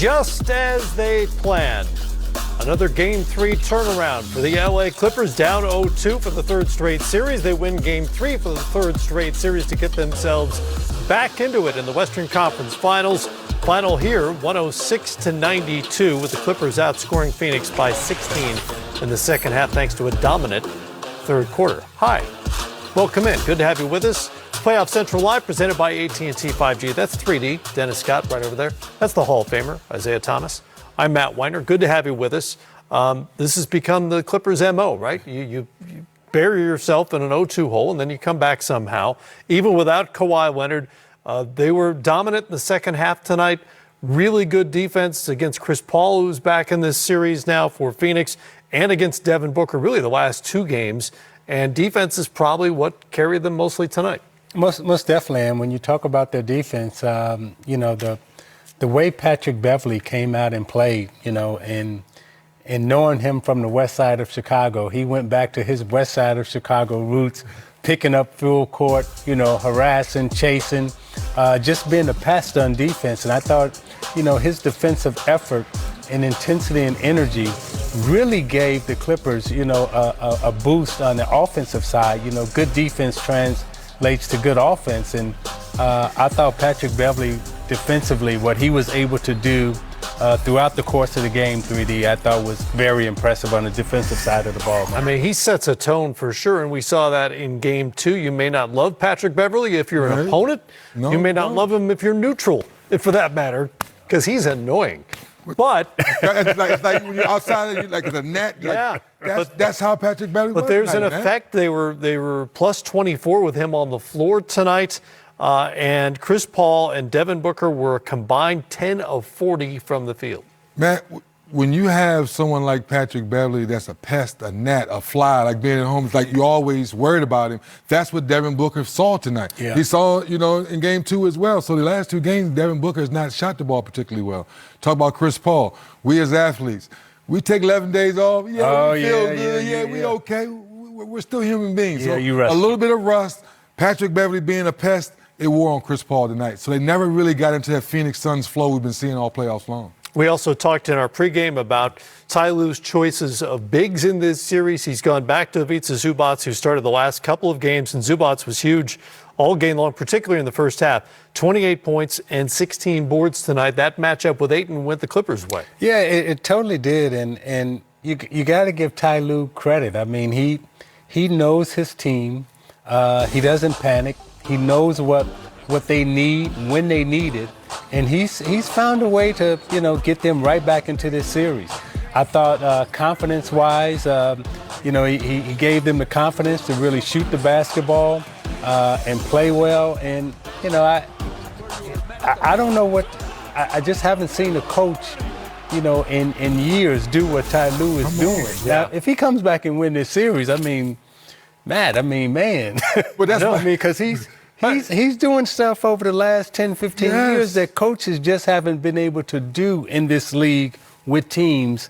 just as they planned. Another Game 3 turnaround for the LA Clippers, down 0-2 for the third straight series. They win Game 3 for the third straight series to get themselves back into it in the Western Conference Finals. Final here, 106-92, with the Clippers outscoring Phoenix by 16 in the second half thanks to a dominant third quarter. Hi, welcome in. Good to have you with us. Playoff Central Live presented by AT&T 5G. That's 3D. Dennis Scott right over there. That's the Hall of Famer, Isaiah Thomas. I'm Matt Weiner. Good to have you with us. This has become the Clippers' MO, right? You bury yourself in an 0-2 hole, and then you come back somehow. Even without Kawhi Leonard, they were dominant in the second half tonight. Really good defense against Chris Paul, who's back in this series now for Phoenix, and against Devin Booker, really the last two games. And defense is probably what carried them mostly tonight. Most definitely. And when you talk about their defense, the way Patrick Beverley came out and played, and knowing him from the west side of Chicago, he went back to his west side of Chicago roots, picking up full court, harassing, chasing, just being a pest on defense. And I thought, his defensive effort and intensity and energy really gave the Clippers, a boost on the offensive side. Good defense translates to good offense. And I thought Patrick Beverley defensively, what he was able to do throughout the course of the game, 3D, I thought was very impressive on the defensive side of the ball. Man. I mean, he sets a tone for sure, and we saw that in Game 2. You may not love Patrick Beverley if you're an opponent. You may not love him if you're neutral, if for that matter, because he's annoying. But it's like when you're outside of like the net. That's how Patrick Beverley was. But there's an effect. They were plus 24 with him on the floor tonight. And Chris Paul and Devin Booker were a combined 10 of 40 from the field. Matt, when you have someone like Patrick Beverley that's a pest, a gnat, a fly, like being at home, it's like you're always worried about him. That's what Devin Booker saw tonight. Yeah. He saw, in Game 2 as well. So the last two games, Devin Booker has not shot the ball particularly well. Talk about Chris Paul. We as athletes, we take 11 days off. We feel good. We okay. We're still human beings. So a little bit of rust. Patrick Beverley being a pest, it wore on Chris Paul tonight. So they never really got into that Phoenix Suns flow we've been seeing all playoffs long. We also talked in our pregame about Ty Lue's choices of bigs in this series. He's gone back to Ivica Zubac, who started the last couple of games, and Zubac was huge all game long, particularly in the first half. 28 points and 16 boards tonight. That matchup with Ayton went the Clippers' way. Yeah, it totally did, and you got to give Ty Lue credit. I mean, he knows his team. He doesn't panic. He knows what they need when they need it, and he's found a way to get them right back into this series. I thought confidence-wise, he gave them the confidence to really shoot the basketball and play well. And I don't know what I just haven't seen a coach in years do what Ty Lue is doing. Yeah. Now, if he comes back and win this series, man. Well, that's because he's doing stuff over the last 10, 15 years that coaches just haven't been able to do in this league with teams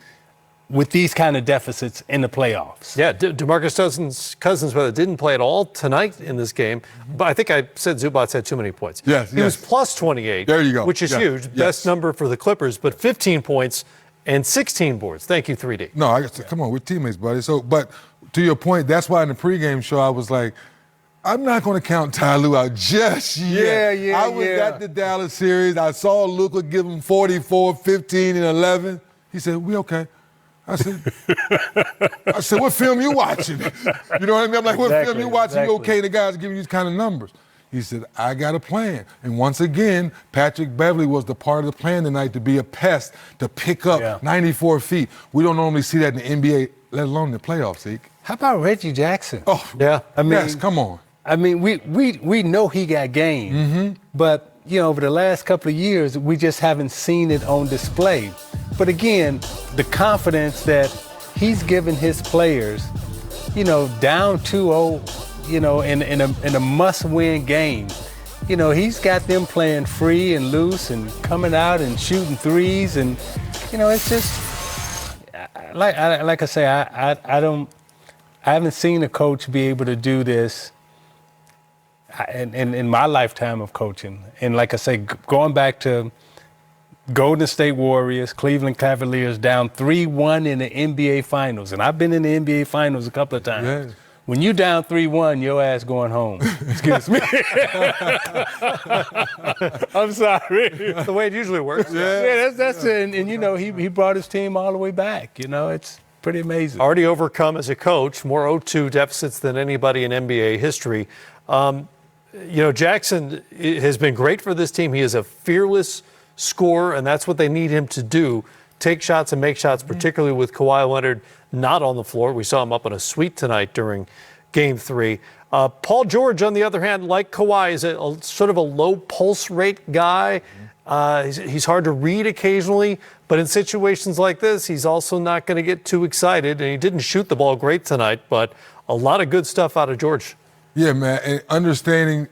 with these kind of deficits in the playoffs. Yeah, DeMarcus Cousins didn't play at all tonight in this game, but I think I said Zubac had too many points. He was plus 28. There you go. Which is huge. Yes. Best number for the Clippers, but 15 points and 16 boards. Thank you, 3D. No, come on, we're teammates, buddy. So, but to your point, that's why in the pregame show I was like, I'm not going to count Ty Lue out just yet. I was at the Dallas series. I saw Luka give him 44, 15, and 11. He said, we okay. I said, what film you watching? You know what I mean? I'm like, what film you watching? You okay? The guys giving you these kind of numbers. He said, I got a plan. And once again, Patrick Beverley was the part of the plan tonight to be a pest, to pick up 94 feet. We don't normally see that in the NBA, let alone in the playoffs, Zeke. How about Reggie Jackson? Oh, yeah. Yes, come on. I mean, we know he got game, but over the last couple of years, we just haven't seen it on display. But again, the confidence that he's given his players, down 2-0, in a must-win game, he's got them playing free and loose and coming out and shooting threes, and it's just like I say, I haven't seen a coach be able to do this in my lifetime of coaching. And like I say, going back to Golden State Warriors, Cleveland Cavaliers down 3-1 in the NBA Finals. And I've been in the NBA Finals a couple of times. Yeah. When you down 3-1, your ass going home. Excuse me. I'm sorry. That's the way it usually works. Yeah, that's it. And you know, he brought his team all the way back. You know, it's pretty amazing. Already overcome as a coach, more 0-2 deficits than anybody in NBA history. You know, Jackson has been great for this team. He is a fearless scorer, and that's what they need him to do. Take shots and make shots, particularly with Kawhi Leonard not on the floor. We saw him up on a suite tonight during Game 3. Paul George, on the other hand, like Kawhi, is a sort of a low pulse rate guy. He's hard to read occasionally, but in situations like this, he's also not going to get too excited. And he didn't shoot the ball great tonight, but a lot of good stuff out of George. Yeah, man, and understanding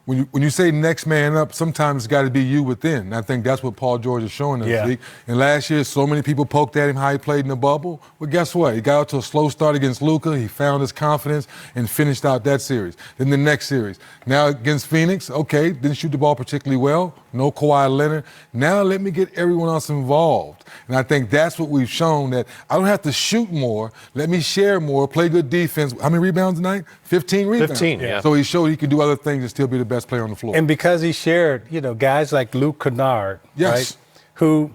when you say next man up, sometimes it's got to be you within. And I think that's what Paul George is showing this week. And last year, so many people poked at him how he played in the bubble. Well, guess what? He got out to a slow start against Luka. He found his confidence and finished out that series. Then the next series. Now against Phoenix, okay, didn't shoot the ball particularly well. No Kawhi Leonard. Now let me get everyone else involved. And I think that's what we've shown, that I don't have to shoot more. Let me share more, play good defense. How many rebounds tonight? 15 rebounds. 15, yeah. So he showed he could do other things and still be the best player on the floor. And because he shared, you know, guys like Luke Kennard, right, who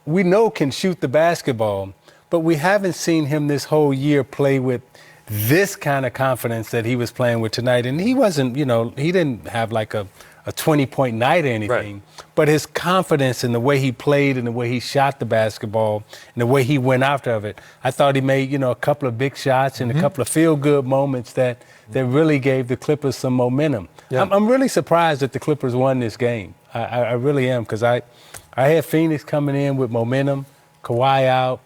we know can shoot the basketball, but we haven't seen him this whole year play with this kind of confidence that he was playing with tonight. And he wasn't, you know, he didn't have like a 20-point night or anything, but his confidence in the way he played and the way he shot the basketball and the way he went after of it, I thought he made, you know, a couple of big shots and a couple of feel-good moments that really gave the Clippers some momentum. Yeah. I'm really surprised that the Clippers won this game. I really am, because I had Phoenix coming in with momentum, Kawhi out,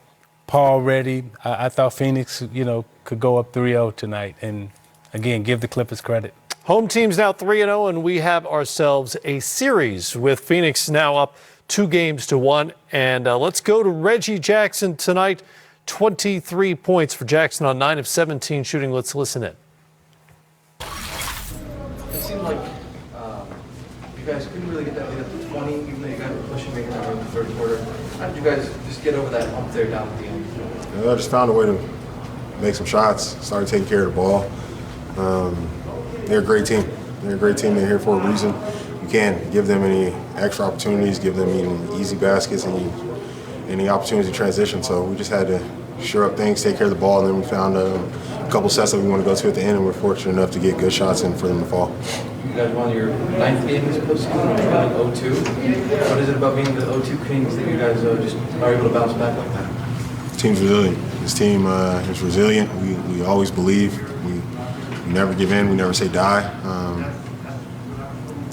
Paul ready. I thought Phoenix, you know, could go up 3-0 tonight. And, again, give the Clippers credit. Home team's now 3-0, and we have ourselves a series with Phoenix now up 2-1. And let's go to Reggie Jackson tonight. 23 points for Jackson on 9 of 17 shooting. Let's listen in. It seemed like you guys couldn't really get that lead up to 20, even though you guys were pushing, making that run in the third quarter. How did you guys just get over that hump there down at the end? Yeah, I just found a way to make some shots, started taking care of the ball. They're a great team. They're a great team. They're here for a reason. You can't give them any extra opportunities, give them any easy baskets, any opportunities to transition. So we just had to shore up things, take care of the ball, and then we found a couple sets that we want to go to at the end, and we're fortunate enough to get good shots in for them to fall. You guys won your 9th game this postseason, you're going 0-2. What is it about being the 0-2 Kings that you guys just are able to bounce back like that? The team's resilient. This team is resilient. We always believe. We never give in. We never say die.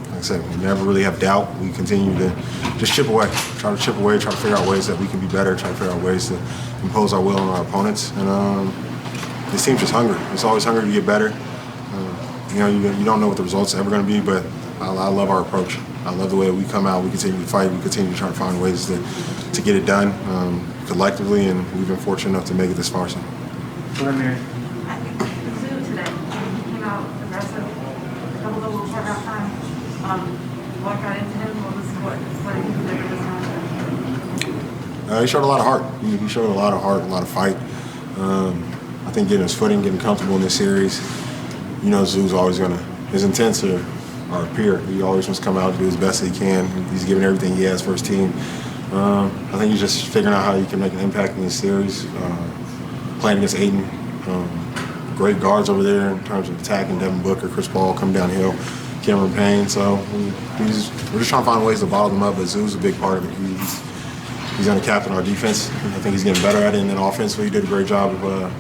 Like I said, we never really have doubt. We continue to just chip away, try to figure out ways that we can be better, try to figure out ways to impose our will on our opponents. And this team's just hungry. It's always hungry to get better. You know, you don't know what the results are ever going to be, but I love our approach. I love the way we come out. We continue to fight. We continue to try to find ways to get it done collectively, and we've been fortunate enough to make it this far. So. I think Zoo today came out aggressive, a couple of little short out time. What got into him? What did he deliver this time? He showed a lot of heart. He showed a lot of heart, a lot of fight. I think getting his footing, getting comfortable in this series. You know, Zoo's always his intents are pure. He always wants to come out and do his best that he can. He's giving everything he has for his team. I think he's just figuring out how he can make an impact in this series. Playing against Ayton, great guards over there in terms of attacking. Devin Booker, Chris Paul coming downhill, Cameron Payne. So we're just trying to find ways to bottle them up, but Zoo's a big part of it. He's going to captain our defense. I think he's getting better at it, and then offensively he did a great job of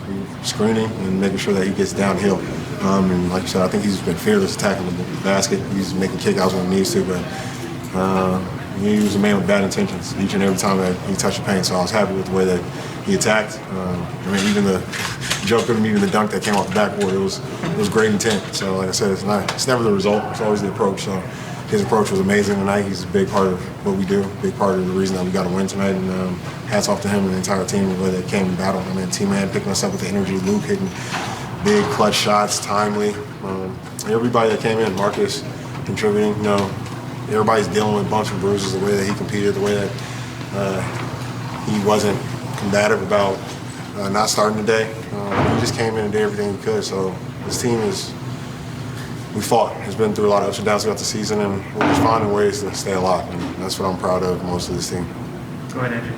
screening and making sure that he gets downhill. And like you said, I think he's been fearless attacking the basket. He's making kickouts when he needs to, but he was a man with bad intentions each and every time that he touched the paint. So I was happy with the way that he attacked. I mean, even the jump him, even the dunk that came off the backboard, it was great intent. So like I said, it's never the result. It's always the approach. So his approach was amazing tonight. He's a big part of what we do, big part of the reason that we got to win tonight. And hats off to him and the entire team the way they came in battle. I mean, Team Man picking us up with the energy. Luke hitting big clutch shots, timely. Everybody that came in, Marcus contributing. You know, everybody's dealing with bumps and bruises, the way that he competed, the way that he wasn't combative about not starting today. He just came in and did everything he could. So this team we fought. It's been through a lot of ups and downs throughout the season, and we're just finding ways to stay alive. And that's what I'm proud of most of this team. Go ahead, Andrew.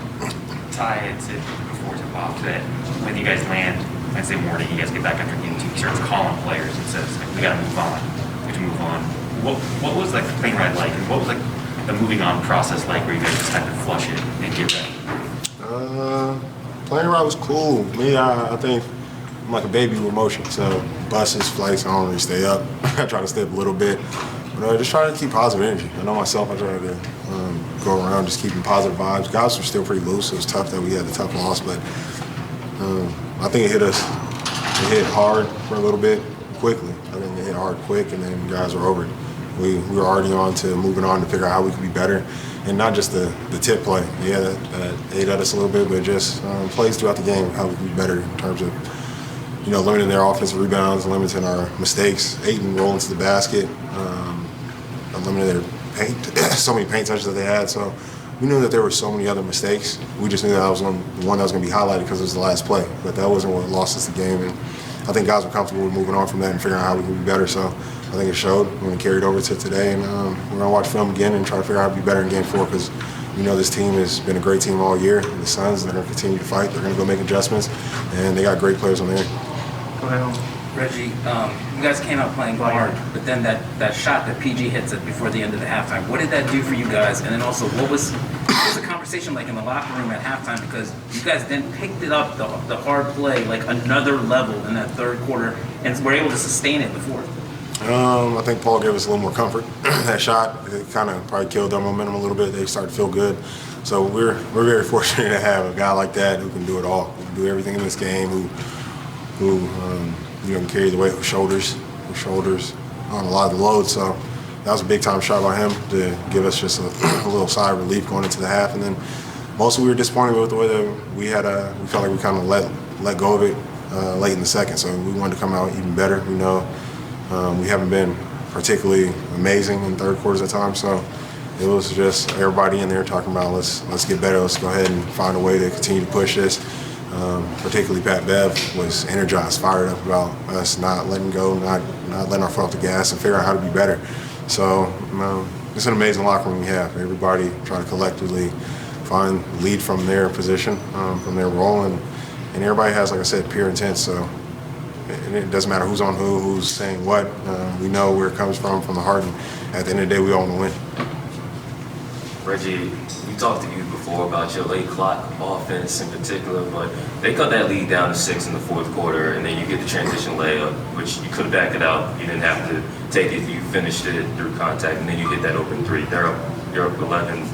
Ty had said before to Bob that when you guys land, Wednesday morning, you guys get back after game 2, he starts calling players and says, like, we got to move on. We have to move on. What was like the plane ride like, and what was like the moving on process like, where you guys just had to flush it and get ready? Plane ride was cool. Me, I think I'm like a baby with motion. So buses, flights, I don't really stay up. I try to stay up a little bit. But I just try to keep positive energy. I know myself, I try to go around just keeping positive vibes. Guys were still pretty loose. It was tough that we had the tough loss, but I think it hit us. It hit hard for a little bit, quickly. I think it hit hard quick, and then guys were over it. We were already on to moving on to figure out how we could be better. And not just the tip play. Yeah, that ate at us a little bit, but just plays throughout the game, how we can be better in terms of, limiting their offensive rebounds, limiting our mistakes, Ayton rolling to the basket, limiting their paint, so many paint touches that they had. So we knew that there were so many other mistakes. We just knew that was the one that was going to be highlighted because it was the last play. But that wasn't what lost us the game. And I think guys were comfortable with moving on from that and figuring out how we could be better. So I think it showed when we carried over to today. And we're going to watch film again and try to figure out how to be better in Game 4 because we know this team has been a great team all year. The Suns, they're going to continue to fight. They're going to go make adjustments. And they got great players on there. Go ahead. Reggie, you guys came out playing hard, but then that shot that PG hits it before the end of the halftime, what did that do for you guys? And then also, what was the conversation like in the locker room at halftime? Because you guys then picked it up, the hard play, like another level in that third quarter, and were able to sustain it in the fourth. I think Paul gave us a little more comfort. That shot, it kind of probably killed our momentum a little bit. They started to feel good. So we're very fortunate to have a guy like that who can do it all, who can do everything in this game, who can carry the weight with shoulders on a lot of the load. So that was a big time shot by him to give us just a little sigh of relief going into the half. And then mostly we were disappointed with the way that we felt like we kind of let go of it late in the second. So we wanted to come out even better. We know we haven't been particularly amazing in third quarters at times. So it was just everybody in there talking about let's get better. Let's go ahead and find a way to continue to push this. Particularly Pat Bev was energized, fired up about us not letting go, not letting our foot off the gas and figuring out how to be better. So it's an amazing locker room we have. Everybody trying to collectively lead from their position, from their role, and everybody has, like I said, pure intent. So it doesn't matter who's on who's saying what. We know where it comes from the heart, and at the end of the day, we all want to win. Reggie, we talked to you before about your late clock offense in particular, but they cut that lead down to 6 in the fourth quarter, and then you get the transition layup, which you could have backed it out. You didn't have to take it. You finished it through contact, and then you hit that open three. You're up 11.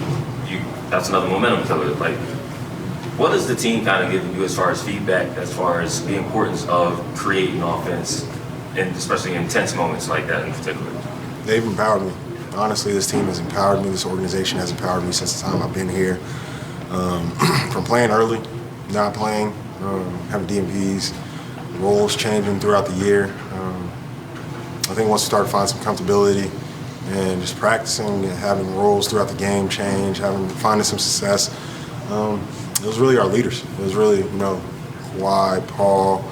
That's another momentum killer. Like, what is the team kind of giving you as far as feedback, as far as the importance of creating offense, and especially in intense moments like that in particular? They've empowered me. Honestly, this team has empowered me. This organization has empowered me since the time I've been here. From playing early, not playing, having DMPs, roles changing throughout the year. I think once we started finding some comfortability and just practicing and having roles throughout the game change, finding some success, it was really our leaders. It was really, Kawhi, Paul,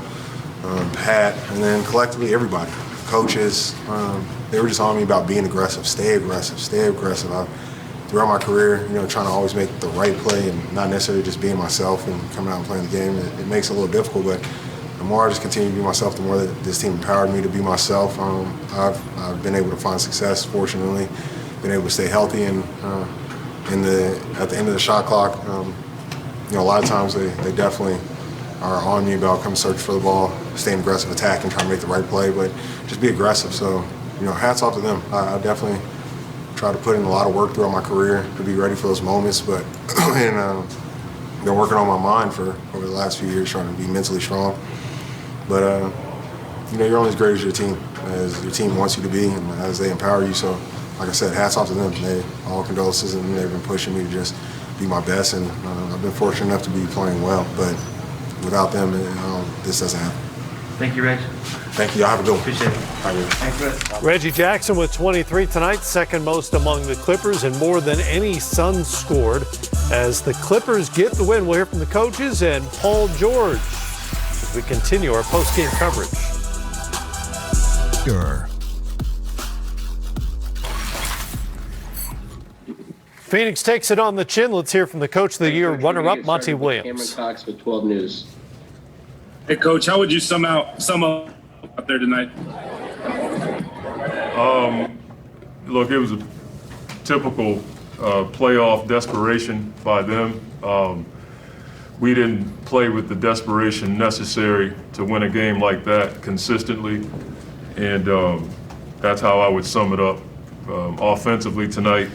Pat, and then collectively everybody, coaches. They were just on me about being aggressive, stay aggressive. Throughout my career, trying to always make the right play and not necessarily just being myself and coming out and playing the game. It makes it a little difficult, but the more I just continue to be myself, the more that this team empowered me to be myself. I've been able to find success, fortunately, been able to stay healthy, and at the end of the shot clock, a lot of times they definitely are on me about coming search for the ball, staying aggressive, attacking, trying to make the right play, but just be aggressive. So, hats off to them. I definitely try to put in a lot of work throughout my career to be ready for those moments, but been working on my mind over the last few years, trying to be mentally strong. But you're only as great as your team wants you to be, and as they empower you. So, like I said, hats off to them. All condolences, and they've been pushing me to just be my best, and I've been fortunate enough to be playing well. But without them, this doesn't happen. Thank you, Reg. Thank you. Y'all have a good one. Appreciate it. Thank you. Reggie Jackson with 23 tonight, second most among the Clippers and more than any Suns scored. As the Clippers get the win, we'll hear from the coaches and Paul George as we continue our post-game coverage. Phoenix takes it on the chin. Let's hear from the Coach of the Year runner-up, Monty Williams. Cameron Cox with 12 News. Hey, Coach, how would you sum up out there tonight? Look, it was a typical playoff desperation by them. We didn't play with the desperation necessary to win a game like that consistently, and that's how I would sum it up. Offensively tonight,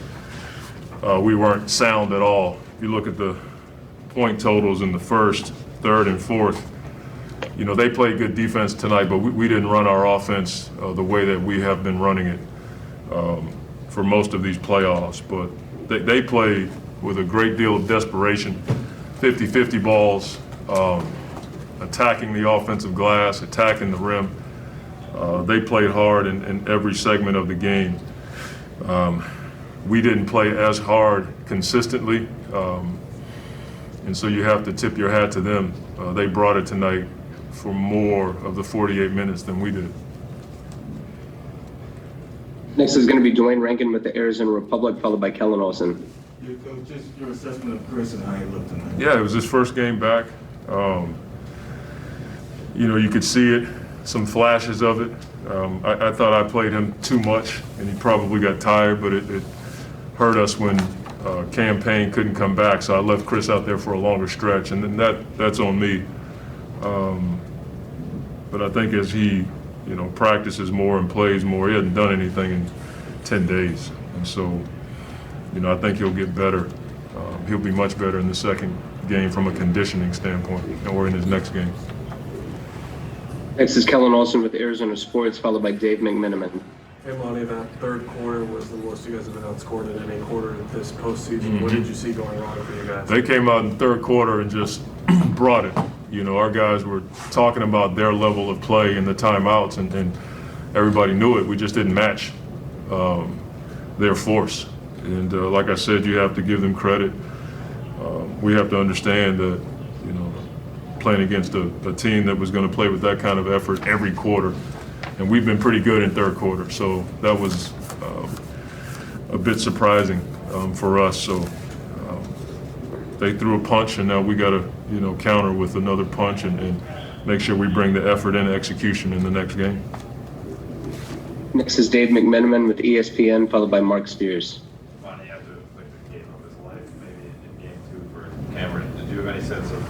we weren't sound at all. If you look at the point totals in the first, third, and fourth, you know, they played good defense tonight, but we didn't run our offense the way that we have been running it for most of these playoffs. But they played with a great deal of desperation, 50-50 balls, attacking the offensive glass, attacking the rim. They played hard in every segment of the game. We didn't play as hard consistently, and so you have to tip your hat to them. They brought it tonight for more of the 48 minutes than we did. Next is going to be Dwayne Rankin with the Arizona Republic, followed by Kellen Olson. Just your assessment of Chris and how he looked tonight. Yeah, it was his first game back. You know, you could see it, some flashes of it. I thought I played him too much, and he probably got tired, but it hurt us when Campaign couldn't come back, so I left Chris out there for a longer stretch, and then that's on me. But I think as he, you know, practices more and plays more, he hasn't done anything in 10 days, and so, you know, I think he'll get better. He'll be much better in the second game from a conditioning standpoint, or in his next game. Next is Kellen Olson with Arizona Sports, followed by Dave McMiniman. Hey, Monty, that third quarter was the most you guys have been outscored in any quarter this postseason. What did you see going wrong for you guys? They came out in the third quarter and just brought it. You know, our guys were talking about their level of play in the timeouts, and everybody knew it. We just didn't match their force. And like I said, you have to give them credit. We have to understand that, you know, playing against a team that was going to play with that kind of effort every quarter. And we've been pretty good in third quarter, so that was a bit surprising for us. So they threw a punch, and now we got to, you know, counter with another punch and make sure we bring the effort and execution in the next game. Next is Dave McMiniman with ESPN, followed by Mark Spears. Monty, after the game of his life, maybe in game 2 for Cameron, did you have any sense of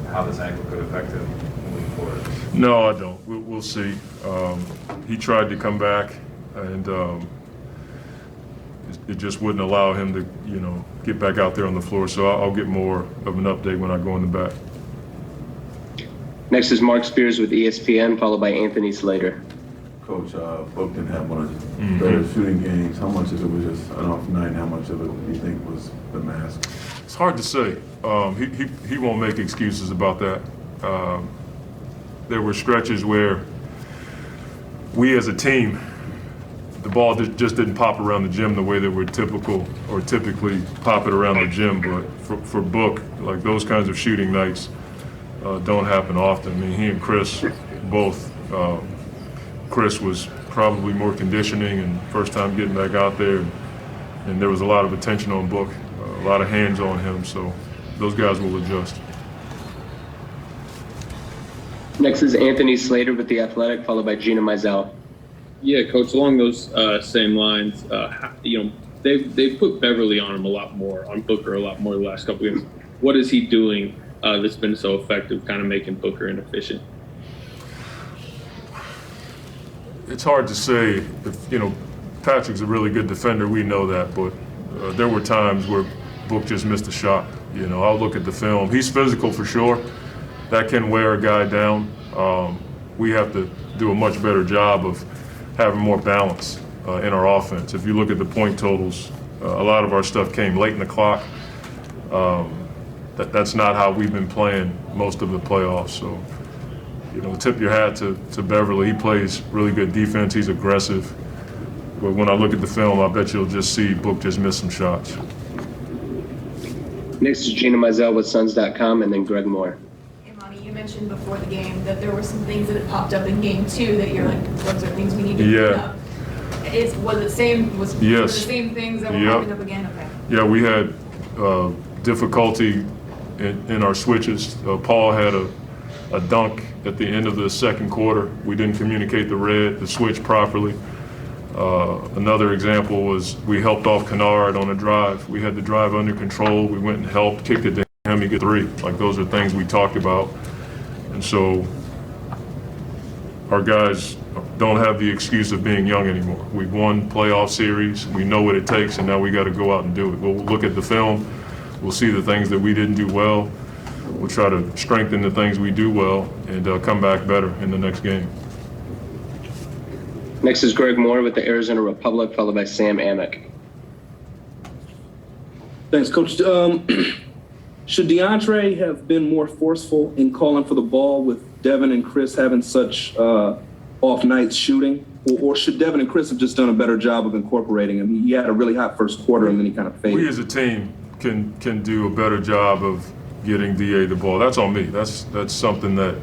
how this ankle could affect him moving forward? No, I don't. We'll see. He tried to come back, and it just wouldn't allow him to, you know, get back out there on the floor. So I'll get more of an update when I go in the back. Next is Mark Spears with ESPN, followed by Anthony Slater. Coach, Book didn't have one of his better shooting games. How much of it was just an off night? How much of it do you think was the mask? It's hard to say. He won't make excuses about that. There were stretches where we as a team, the ball just didn't pop around the gym the way that we're typically pop it around the gym. But for Book, like those kinds of shooting nights don't happen often. I mean, he and Chris both, Chris was probably more conditioning and first time getting back out there. And there was a lot of attention on Book, a lot of hands on him. So those guys will adjust. Next is Anthony Slater with The Athletic, followed by Gina Mizell. Yeah, Coach, along those same lines, you know, they put Beverly on him a lot more, on Booker a lot more the last couple games. What is he doing that's been so effective, kind of making Booker inefficient? It's hard to say. If, you know, Patrick's a really good defender, we know that, but there were times where Book just missed a shot. You know, I'll look at the film. He's physical for sure. That can wear a guy down. We have to do a much better job of having more balance in our offense. If you look at the point totals, a lot of our stuff came late in the clock. That's not how we've been playing most of the playoffs. So tip your hat to Beverly. He plays really good defense. He's aggressive. But when I look at the film, I bet you'll just see Book just miss some shots. Next is Gina Mizell with Suns.com, and then Greg Moore. Hey, Monty, you mentioned before the game that there were some things that had popped up in game 2 that you're like, those are things we need to clean up. Was it the same things that were popping up again? Okay. Yeah, we had difficulty in our switches. Paul had a dunk at the end of the second quarter. We didn't communicate the switch properly. Another example was we helped off Kennard on a drive. We had the drive under control. We went and helped, kicked it to him, he get 3. Like, those are things we talked about. And so our guys don't have the excuse of being young anymore. We've won playoff series. We know what it takes, and now we got to go out and do it. We'll look at the film. We'll see the things that we didn't do well. We'll try to strengthen the things we do well and come back better in the next game. Next is Greg Moore with the Arizona Republic, followed by Sam Amick. Thanks, Coach. Should DeAndre have been more forceful in calling for the ball with Devin and Chris having such off nights shooting? Or should Devin and Chris have just done a better job of incorporating him? He had a really hot first quarter and then he kind of faded. We as a team can do a better job of getting DA the ball. That's on me. That's something that,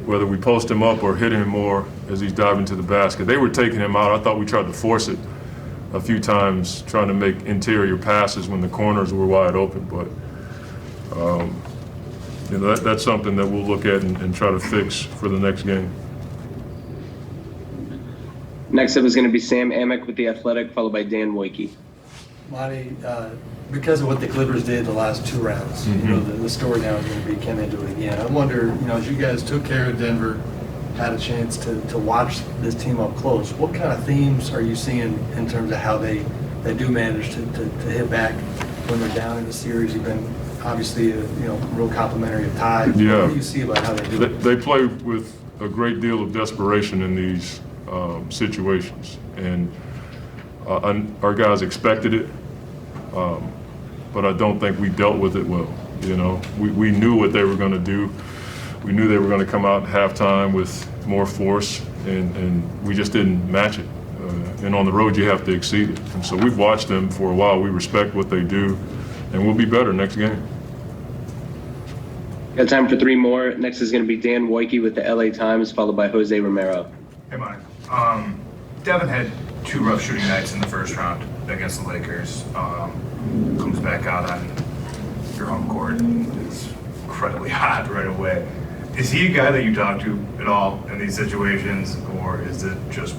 whether we post him up or hit him more as he's diving to the basket. They were taking him out. I thought we tried to force it a few times, trying to make interior passes when the corners were wide open. But that's something that we'll look at and try to fix for the next game. Next up is going to be Sam Amick with the Athletic, followed by Dan Wojcicki. Monty, because of what the Clippers did the last 2 rounds, the story now is going to be, can they do it again? I wonder, as you guys took care of Denver, had a chance to watch this team up close, what kind of themes are you seeing in terms of how they do manage to hit back when they're down in the series? You've been obviously real complimentary of Ty. Yeah. What do you see about how they do it? They play with a great deal of desperation in these situations, and our guys expected it. But I don't think we dealt with it well. We knew what they were going to do. We knew they were going to come out at halftime with more force, and we just didn't match it. And on the road, you have to exceed it. And so we've watched them for a while. We respect what they do, and we'll be better next game. Got time for 3 more. Next is going to be Dan Wojcicki with the LA Times, followed by Jose Romero. Hey, Mike. Devin had 2 rough shooting nights in the first round against the Lakers. Comes back out on your home court and is incredibly hot right away. Is he a guy that you talk to at all in these situations, or is it just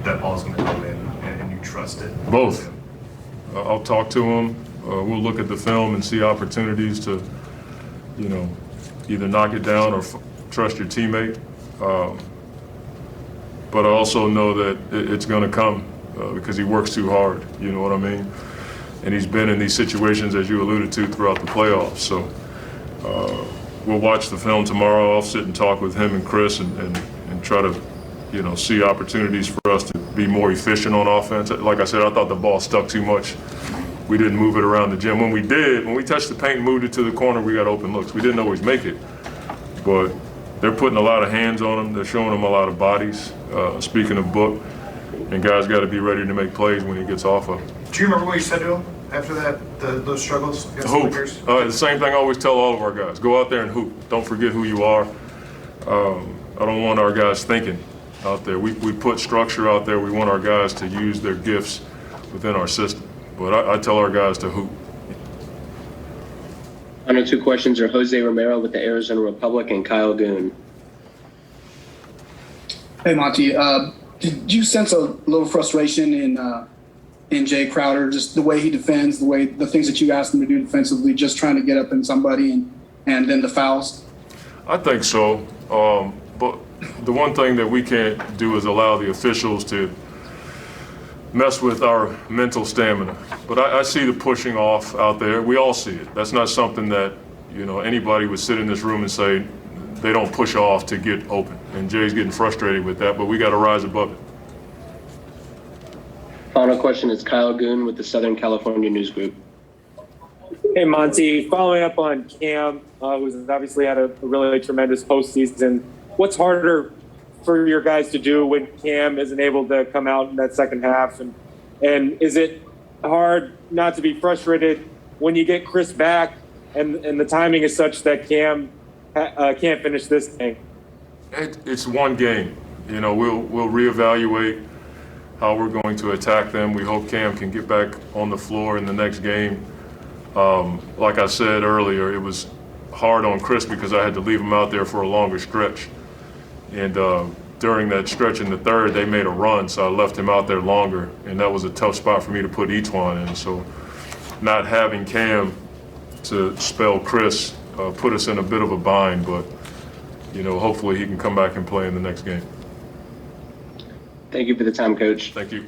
that ball's going to come in and you trust it? Both. I'll talk to him. We'll look at the film and see opportunities to, either knock it down or trust your teammate. But I also know that it's going to come because he works too hard. You know what I mean? And he's been in these situations, as you alluded to, throughout the playoffs. So we'll watch the film tomorrow. I'll sit and talk with him and Chris and try to, see opportunities for us to be more efficient on offense. Like I said, I thought the ball stuck too much. We didn't move it around the gym. When we touched the paint and moved it to the corner, we got open looks. We didn't always make it, but they're putting a lot of hands on them. They're showing them a lot of bodies. Speaking of Book, and guys got to be ready to make plays when he gets off of. Do you remember what you said to him after those struggles against the Lakers? The same thing I always tell all of our guys. Go out there and hoop. Don't forget who you are. I don't want our guys thinking out there. We put structure out there. We want our guys to use their gifts within our system. But I tell our guys to hoop. Final 2 questions are Jose Romero with the Arizona Republic and Kyle Goon. Hey, Monty. Did you sense a little frustration in Jay Crowder, just the way he defends, the things that you asked him to do defensively, just trying to get up in somebody and then the fouls? I think so. But the one thing that we can't do is allow the officials to mess with our mental stamina. But I see the pushing off out there. We all see it. That's not something that, anybody would sit in this room and say they don't push off to get open. And Jay's getting frustrated with that, but we got to rise above it. Final question is Kyle Goon with the Southern California News Group. Hey, Monty. Following up on Cam, who's obviously had a really tremendous postseason. what's harder for your guys to do when Cam isn't able to come out in that second half? And is it hard not to be frustrated when you get Chris back and the timing is such that Cam can't finish this game? It's one game. You know, we'll reevaluate how we're going to attack them. We hope Cam can get back on the floor in the next game. Like I said earlier, it was hard on Chris because I had to leave him out there for a longer stretch. And during that stretch in the third, they made a run, so I left him out there longer. And that was a tough spot for me to put Etwan in. So not having Cam to spell Chris put us in a bit of a bind, but you know, hopefully he can come back and play in the next game. Thank you for the time, Coach. Thank you.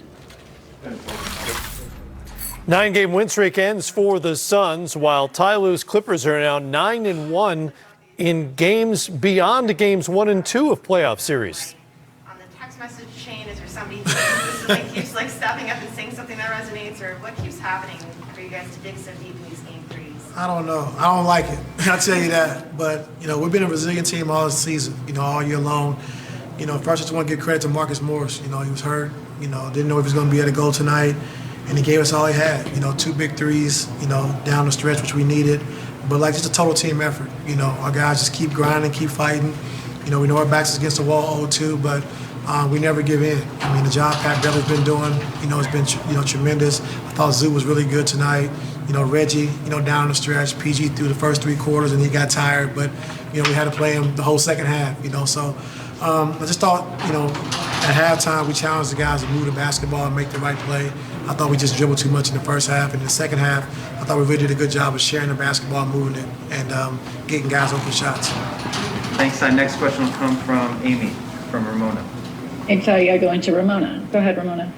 9-game win streak ends for the Suns, while Ty Lue's Clippers are now 9-1 in games beyond games 1 and 2 of playoff series. On the text message chain, is there somebody who keeps stepping up and saying something that resonates, or what keeps happening for you guys to dig so deep in these game threes? I don't know. I don't like it. I'll tell you that. But, you know, we've been a resilient team all season, you know, all year long. You know, first I just want to give credit to Marcus Morris. You know, he was hurt, you know, didn't know if he was going to be able to go tonight. And he gave us all he had, you know, 2 big threes, you know, down the stretch, which we needed. But, like, just a total team effort. You know, our guys just keep grinding, keep fighting. You know, we know our backs is against the wall 0-2, but we never give in. I mean, the job Pat Beverly's been doing, you know, has been, you know, tremendous. I thought Zoo was really good tonight. You know, Reggie, you know, down the stretch. PG through the first 3 quarters, and he got tired. But, you know, we had to play him the whole second half, you know. So I just thought, you know, at halftime we challenged the guys to move the basketball and make the right play. I thought we just dribbled too much in the first half. In the second half, I thought we really did a good job of sharing the basketball, moving it, and getting guys open shots. Thanks. Next question will come from Amy from Ramona. Hey, Ty, I go into Ramona. Go ahead, Ramona.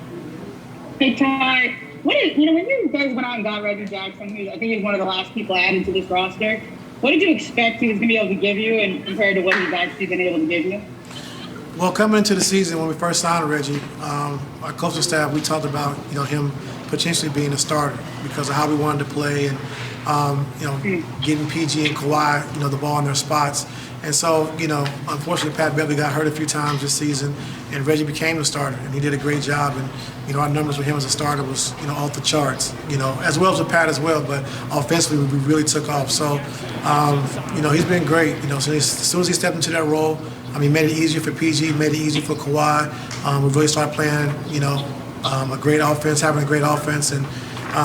Hey, Ty. When you guys went out and got Reggie Jackson, I think he was one of the last people added to this roster, what did you expect he was going to be able to give you and compared to what he's actually been able to give you? Well, coming into the season, when we first signed Reggie, our coaching staff, we talked about, you know, him potentially being a starter because of how we wanted to play and, you know, getting PG and Kawhi, you know, the ball in their spots. And so, you know, unfortunately, Pat Beverly got hurt a few times this season, and Reggie became the starter, and he did a great job. And, you know, our numbers with him as a starter was, you know, off the charts, you know, as well as with Pat as well. But offensively, we really took off. So, you know, he's been great. You know, so as soon as he stepped into that role, I mean, made it easier for PG, made it easier for Kawhi. We really started playing, you know, a great offense, having a great offense, and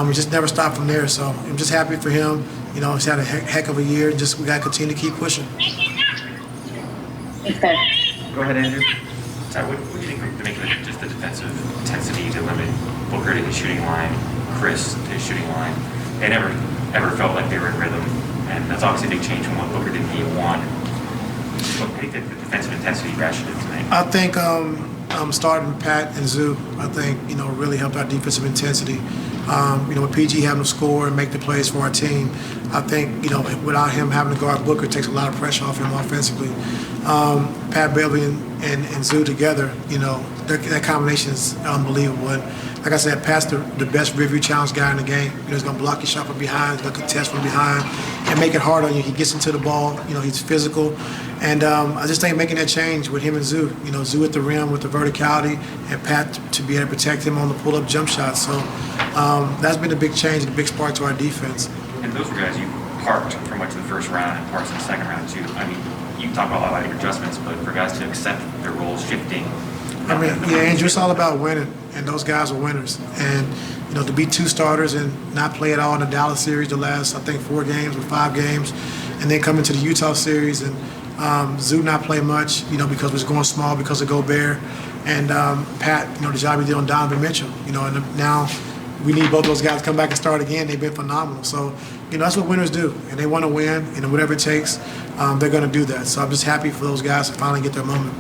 we just never stopped from there. So I'm just happy for him. You know, he's had a heck of a year. Just we got to continue to keep pushing. Go ahead, Andrew. Sorry, what do you think to make just the defensive intensity to limit Booker to his shooting line, Chris to his shooting line? They never ever felt like they were in rhythm, and that's obviously a big change from what Booker did in Game 1. What do you think the defensive intensity ratcheted tonight? I think starting Pat and Zoo, I think, you know, really helped our defensive intensity. You know, with PG having to score and make the plays for our team, I think, you know, without him having to guard Booker, it takes a lot of pressure off him offensively. Pat Beverly and Zoo together, you know, that combination is unbelievable. And like I said, Pat's the best review challenge guy in the game. You know, he's going to block your shot from behind, he's going to contest from behind, and make it hard on you. He gets into the ball, you know, he's physical. And I just think making that change with him and Zoo, you know, Zoo at the rim with the verticality, and Pat to be able to protect him on the pull-up jump shot. So that's been a big change and a big spark to our defense. And those were guys you parked for much of the first round and parts of the second round too. I mean, you talk a lot about your adjustments, but for guys to accept their roles shifting. I mean, yeah, Andrew, it's all about winning, and those guys are winners. And, you know, to be 2 starters and not play at all in the Dallas series the last, I think, 4 games or 5 games, and then come into the Utah series and Zoo not play much, you know, because we was going small because of Gobert. And Pat, you know, the job he did on Donovan Mitchell, you know, and now we need both those guys to come back and start again. They've been phenomenal. So, you know, that's what winners do. And they want to win, and whatever it takes, they're going to do that. So I'm just happy for those guys to finally get their moment.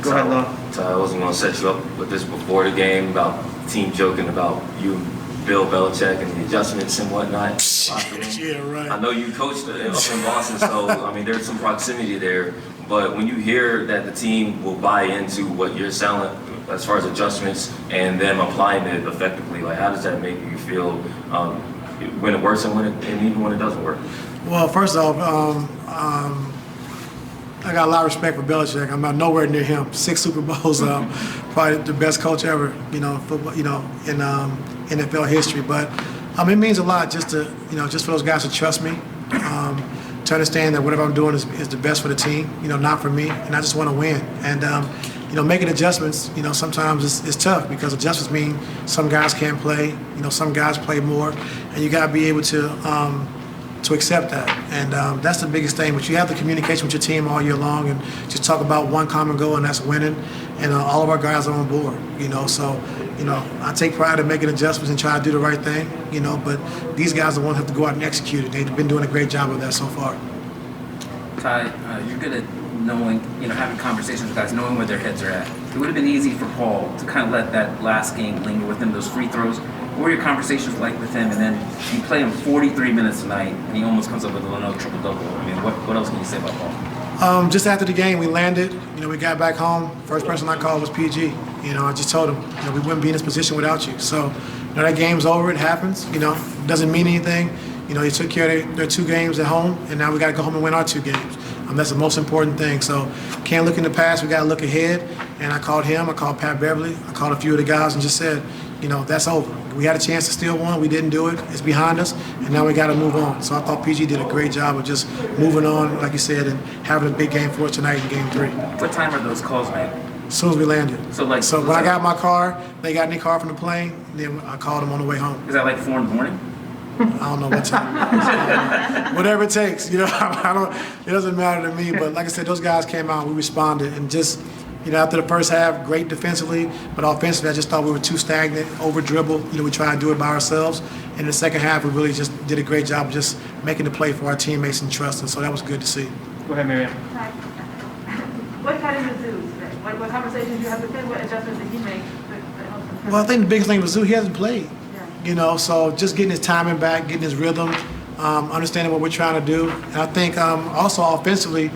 Go ahead, Lo. I wasn't going to set you up with this before the game about team joking about you, Bill Belichick, and the adjustments and whatnot. Yeah, right. I know you coached up in Boston, so I mean there's some proximity there. But when you hear that the team will buy into what you're selling as far as adjustments and them applying it effectively, like how does that make you feel when it works and even when it doesn't work? Well, first off, I got a lot of respect for Belichick. I'm not nowhere near him. 6 Super Bowls, probably the best coach ever, football, in NFL history. But it means a lot just to, just for those guys to trust me, to understand that whatever I'm doing is the best for the team, not for me, and I just want to win. And making adjustments, sometimes it's tough because adjustments mean some guys can't play, some guys play more, and you got to be able to accept that. And that's the biggest thing. But you have the communication with your team all year long and just talk about one common goal, and that's winning. And all of our guys are on board, So, I take pride in making adjustments and try to do the right thing, but these guys are the ones who have to go out and execute it. They've been doing a great job of that so far. Ty, you're good at knowing, having conversations with guys, knowing where their heads are at. It would have been easy for Paul to kind of let that last game linger with him, those free throws. What were your conversations like with him? And then you play him 43 minutes tonight, and he almost comes up with another triple-double. I mean, what else can you say about Paul? Just after the game, we landed. We got back home. First person I called was PG. I just told him, we wouldn't be in this position without you. So, that game's over. It happens. Doesn't mean anything. They took care of their 2 games at home, and now we got to go home and win our 2 games. That's the most important thing. So, can't look in the past. We got to look ahead. And I called him. I called Pat Beverly. I called a few of the guys and just said, that's over. We had a chance to steal one. We didn't do it. It's behind us, and now we got to move on. So I thought PG did a great job of just moving on, like you said, and having a big game for us tonight in Game 3. What time are those calls made? As soon as we landed. So when I got my car, they got in their car from the plane, then I called them on the way home. Is that like 4 in the morning? I don't know what time. Whatever it takes, I don't. It doesn't matter to me. But like I said, those guys came out, we responded, and just. After the first half, great defensively, but offensively, I just thought we were too stagnant, over dribble. We tried to do it by ourselves. In the second half, we really just did a great job of just making the play for our teammates and trust, and so that was good to see. Go ahead, Miriam. What got into Zoo today? What conversations did you have with him? What adjustments did he make that helped him? Well, I think the biggest thing was Zoo, he hasn't played. So just getting his timing back, getting his rhythm, understanding what we're trying to do. And I think also offensively,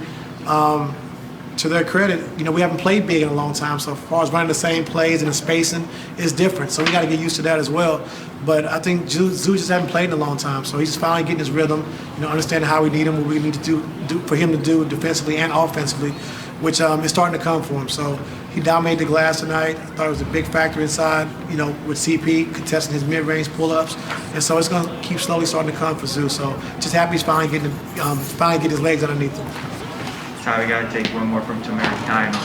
to their credit, we haven't played big in a long time. So as far as running the same plays and the spacing is different. So we got to get used to that as well. But I think Zoo just hasn't played in a long time. So he's just finally getting his rhythm, understanding how we need him, what we need to do for him to do defensively and offensively, which is starting to come for him. So he dominated the glass tonight. I thought it was a big factor inside, with CP contesting his mid-range pull-ups. And so it's going to keep slowly starting to come for Zoo. So just happy he's finally getting his legs underneath him. Ty, we got to take one more from Tamara Time.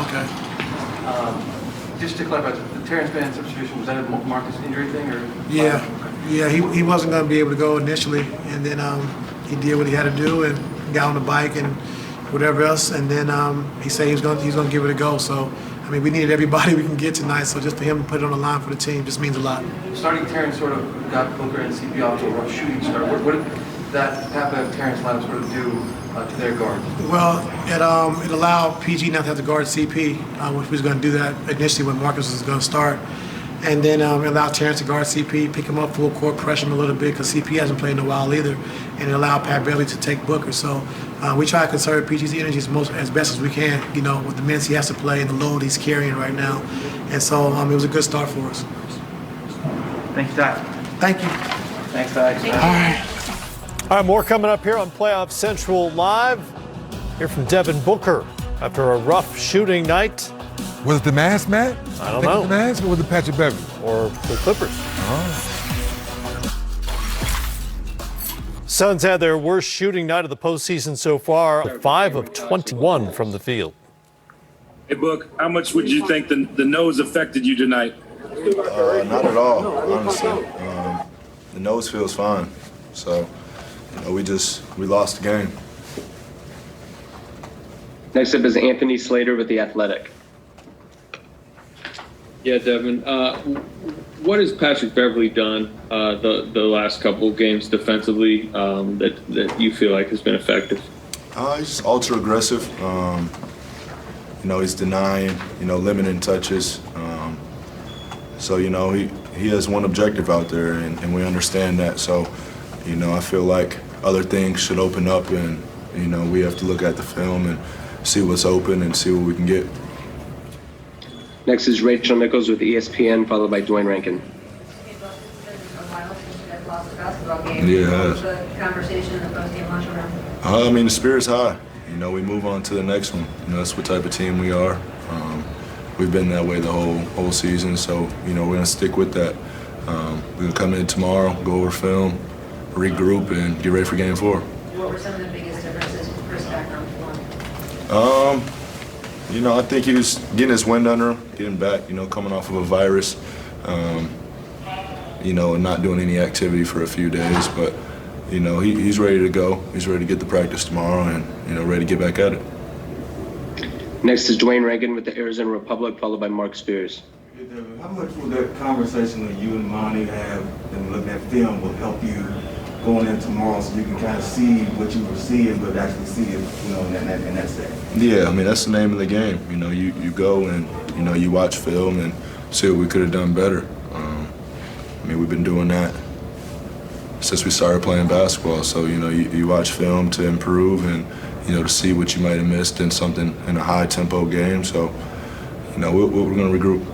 Okay. Just to clarify, the Terrence Mann substitution, was that a Marcus injury thing? Or? Yeah, he wasn't going to be able to go initially, and then he did what he had to do and got on the bike and whatever else, and then he said he's going to give it a go. So, we needed everybody we can get tonight, so just for him to put it on the line for the team just means a lot. Starting Terrence sort of got Booker and CP off to a rough shooting start. What did that half of Terrence lineup sort of do to their guard? Well, it allowed PG not to have to guard CP, which we was going to do that initially when Marcus was going to start. And then it allowed Terrence to guard CP, pick him up full court, pressure him a little bit because CP hasn't played in a while either. And it allowed Pat Beverly to take Booker. So we try to conserve PG's energy as best as we can, with the minutes he has to play and the load he's carrying right now. And so it was a good start for us. Thank you, Ty. Thank you. Thanks, Ty. All right, more coming up here on Playoff Central Live. Hear from Devin Booker after a rough shooting night. Was it the mask, Matt? I don't know. The mask, or was it Patrick Beverly? Or the Clippers. Suns had their worst shooting night of the postseason so far, 5 of 21 from the field. Hey, Book, how much would you think the nose affected you tonight? Not at all, honestly. The nose feels fine. So, we lost the game. Next up is Anthony Slater with The Athletic. Yeah, Devin. What has Patrick Beverly done the last couple of games defensively that you feel like has been effective? He's ultra aggressive. He's denying, limiting touches. So, he has one objective out there, and we understand that. So, I feel like other things should open up, and, we have to look at the film and see what's open and see what we can get. Next is Rachel Nichols with ESPN, followed by Dwayne Rankin. Yeah. The conversation in the post-game lunchroom. The spirit's high. we move on to the next one. That's what type of team we are. We've been that way the whole season, so we're gonna stick with that. We're gonna come in tomorrow, go over film, regroup, and get ready for Game 4. What were some of the biggest differences with Chris back on form? I think he was getting his wind under him, getting back, coming off of a virus, and not doing any activity for a few days. But, he's ready to go. He's ready to get the practice tomorrow and, ready to get back at it. Next is Dwayne Reagan with the Arizona Republic, followed by Mark Spears. How much will that conversation that you and Monty have and looking at film will help you going in tomorrow so you can kind of see what you were seeing, but actually see it, in that setting? Yeah, that's the name of the game. You go and, you watch film and see what we could have done better. We've been doing that since we started playing basketball. So, you watch film to improve and, to see what you might have missed in a high-tempo game. So, we're going to regroup.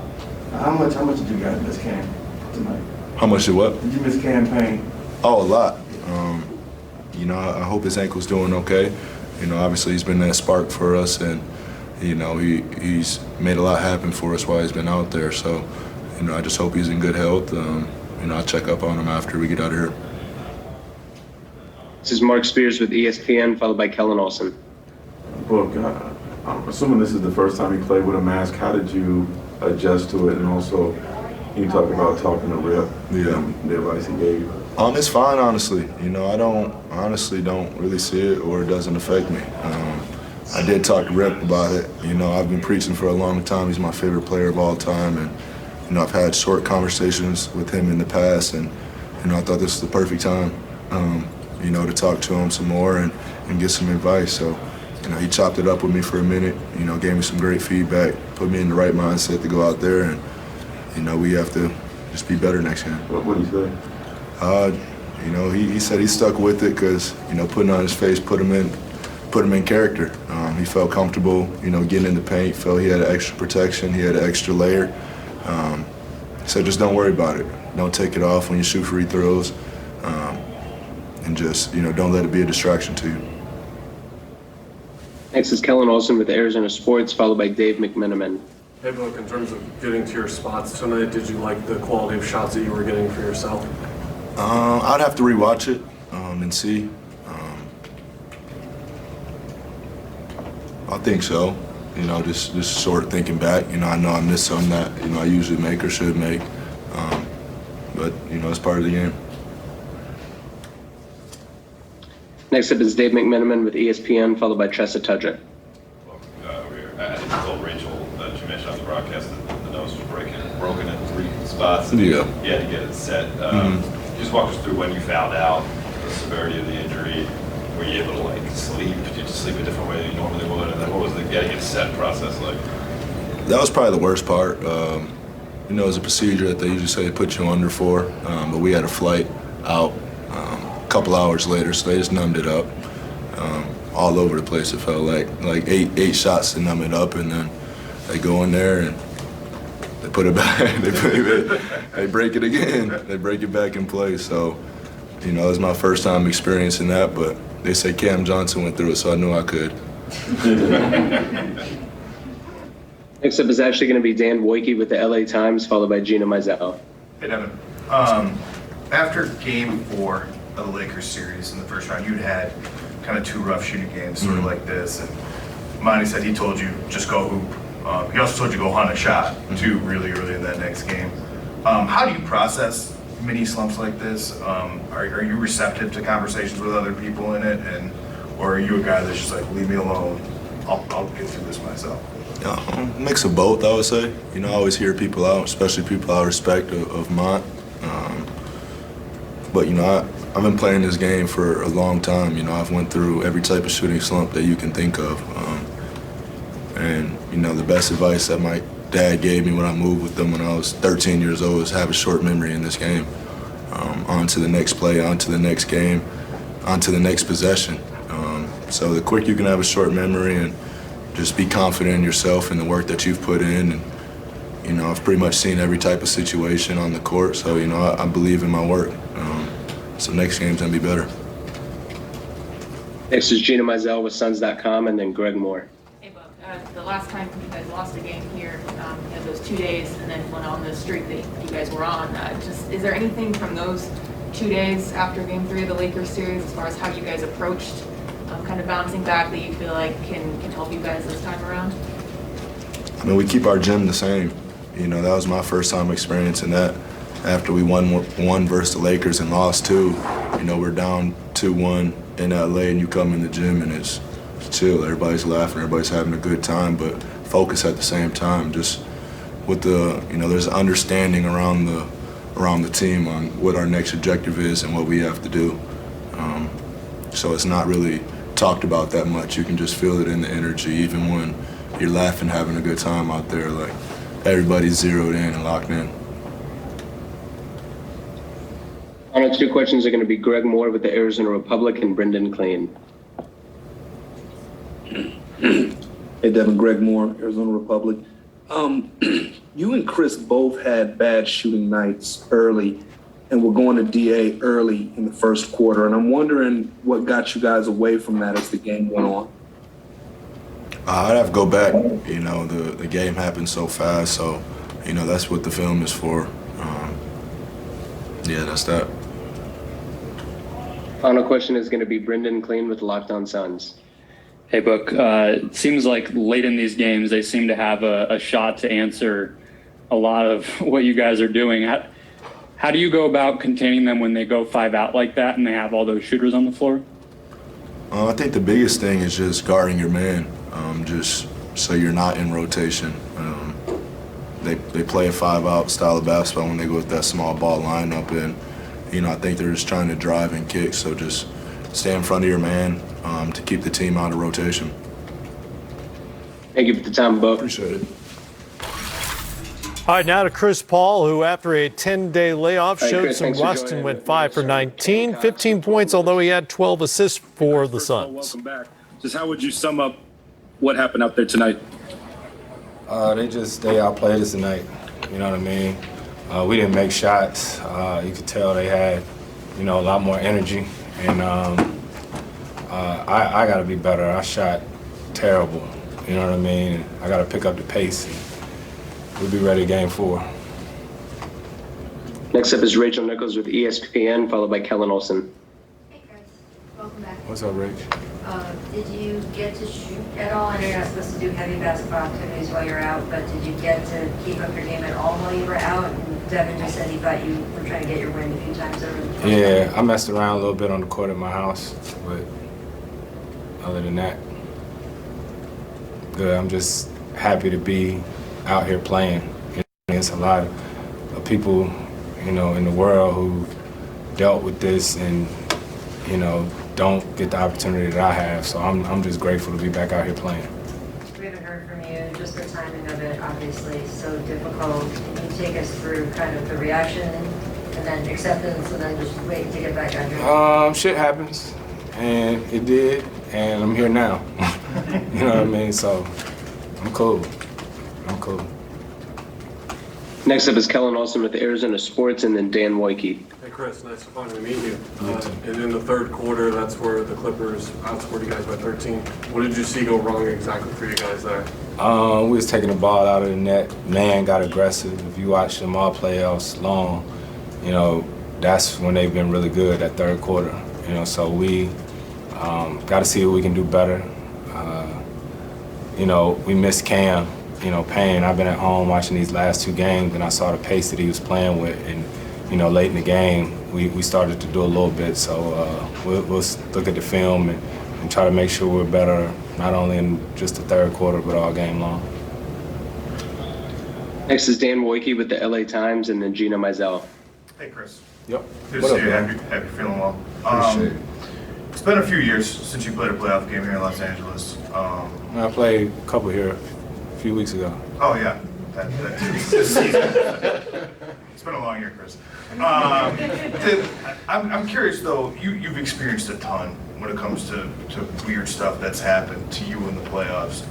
How much did you guys miss Cam tonight? How much did what? Did you miss Cam Payne? Oh, a lot. I hope his ankle's doing okay. Obviously he's been that spark for us, and he's made a lot happen for us while he's been out there. So, I just hope he's in good health. I'll check up on him after we get out of here. This is Mark Spears with ESPN, followed by Kellen Olson. Book, I'm assuming this is the first time you played with a mask. How did you adjust to it? And also, you talk about talking to Rip and the advice he gave you. It's fine, honestly. I don't really see it, or it doesn't affect me. I did talk to Rip about it. I've been preaching for a long time. He's my favorite player of all time, and I've had short conversations with him in the past, and I thought this was the perfect time, to talk to him some more and get some advice. So, he chopped it up with me for a minute. Gave me some great feedback, put me in the right mindset to go out there, and we have to just be better next game. What did he say? He said he stuck with it because, putting on his face put him in character. He felt comfortable, getting in the paint, felt he had an extra protection, he had an extra layer. He said just don't worry about it. Don't take it off when you shoot free throws. And just, don't let it be a distraction to you. Next is Kellen Olson with Arizona Sports, followed by Dave McMenamin. Hey, look, in terms of getting to your spots tonight, did you like the quality of shots that you were getting for yourself? I'd have to rewatch it and see. I think so. Just sort of thinking back. I know I missed something that I usually make or should make, but it's part of the game. Next up is Dave McMenamin with ESPN, followed by Tressa Tudrick. I told Rachel that you mentioned on the broadcast that the nose was broken in 3 spots. Yeah. You had to get it set. Just walk us through when you found out the severity of the injury. Were you able to sleep? Did you sleep a different way than you normally would? And then what was the getting it set process like? That was probably the worst part. It was a procedure that they usually say they put you under for, but we had a flight out a couple hours later, so they just numbed it up. All over the place, it felt like eight shots to numb it up, and then they go in there and they put it back. they break it again. They break it back in place. So, it was my first time experiencing that, but they say Cam Johnson went through it, so I knew I could. Next up is actually going to be Dan Wojcicki with the LA Times, followed by Gina Mizell. Hey, Devin. After Game 4 of the Lakers series in the first round, you'd had kind of 2 rough shooting games, sort of like this. And Monty said he told you just go hoop. He also told you go hunt a shot, too, really early in that next game. How do you process mini slumps like this? Are you receptive to conversations with other people in it, or are you a guy that's just like, leave me alone, I'll get through this myself? Mix of both, I would say. I always hear people out, especially people I respect of Mont. But I've been playing this game for a long time. I've went through every type of shooting slump that you can think of. And the best advice that my dad gave me when I moved with them when I was 13 years old is have a short memory in this game. On to the next play, on to the next game, on to the next possession. So the quicker you can have a short memory and just be confident in yourself and the work that you've put in. And, I've pretty much seen every type of situation on the court. So, I believe in my work. So next game's going to be better. Next is Gina Mizell with Suns.com, and then Greg Moore. Hey, Buck. The last time you guys lost a game here, you had those 2 days and then went on the streak that you guys were on. Is there anything from those 2 days after Game 3 of the Lakers series as far as how you guys approached kind of bouncing back that you feel like can help you guys this time around? I mean, we keep our gym the same. You know, that was my first time experiencing that. After we won versus the Lakers and lost 2, you know, we're down 2-1 in LA, and you come in the gym and it's chill. Everybody's laughing, everybody's having a good time, but focus at the same time. Just with the, you know, there's understanding around the team on what our next objective is and what we have to do. So it's not really talked about that much. You can just feel it in the energy, even when you're laughing, having a good time out there. Like everybody's zeroed in and locked in. Final 2 questions are going to be Greg Moore with the Arizona Republic and Brendan Clean. Hey, Devin, Greg Moore, Arizona Republic. You and Chris both had bad shooting nights early and were going to DA early in the first quarter. And I'm wondering what got you guys away from that as the game went on. I'd have to go back. You know, the game happened so fast, so, you know, that's what the film is for. Yeah, that's that. Final question is going to be Brendan Clean with Locked On Suns. Hey, Book. It seems like late in these games, they seem to have a shot to answer a lot of what you guys are doing. How do you go about containing them when they go 5 out like that and they have all those shooters on the floor? I think the biggest thing is just guarding your man, just so you're not in rotation. They play a 5-out style of basketball when they go with that small ball lineup, and you know, I think they're just trying to drive and kick. So just stay in front of your man to keep the team out of rotation. Thank you for the time, Bo. Appreciate it. All right, now to Chris Paul, who after a 10-day layoff All right, showed Chris, some thanks for rust and joining. went 5 for 19, 15 points, although he had 12 assists for the Suns. Welcome back. Just how would you sum up what happened out there tonight? They outplayed us tonight. You know what I mean? We didn't make shots. You could tell they had, you know, a lot more energy. And I got to be better. I shot terrible. You know what I mean? I got to pick up the pace. We'll be ready game 4. Next up is Rachel Nichols with ESPN, followed by Kellen Olson. Hey, Chris. Welcome back. What's up, Rach? Did you get to shoot at all? I know you're not supposed to do heavy basketball activities while you're out, but did you get to keep up your game at all while you were out? And Devin just said he thought you were trying to get your win a few times over the course. Yeah, I messed around a little bit on the court at my house, but other than that, good. I'm just happy to be out here playing. You know, it's a lot of people, you know, in the world who dealt with this and, you know, don't get the opportunity that I have. So I'm just grateful to be back out here playing. We haven't heard from you, just the timing of it, obviously, so difficult. Can you take us through kind of the reaction and then acceptance and then just waiting to get back out here? Shit happens, and it did, and I'm here now. You know what I mean? So I'm cool. I'm cool. Next up is Kellen Olson with Arizona Sports, and then Dan Woike. Hey, Chris, nice to finally meet you. And in the third quarter, that's where the Clippers outscored you guys by 13. What did you see go wrong exactly for you guys there? We was taking the ball out of the net. Man got aggressive. If you watch them all playoffs long, you know, that's when they've been really good, that third quarter. You know, so we got to see what we can do better. You know, we missed Cam, you know, Payne. I've been at home watching these last 2 games, and I saw the pace that he was playing with. And, you know, late in the game, we started to do a little bit. So we'll look at the film and try to make sure we're better, not only in just the third quarter, but all game long. Next is Dan Woike with the LA Times, and then Gina Mizell. Hey, Chris. Yep. Good What to up, see you. man? Happy you're feeling well. Appreciate it. It's been a few years since you played a playoff game here in Los Angeles. I played a couple here a few weeks ago. Oh, yeah. This season. It's been a long year, Chris. I'm curious, though, you've experienced a ton when it comes to weird stuff that's happened to you in the playoffs.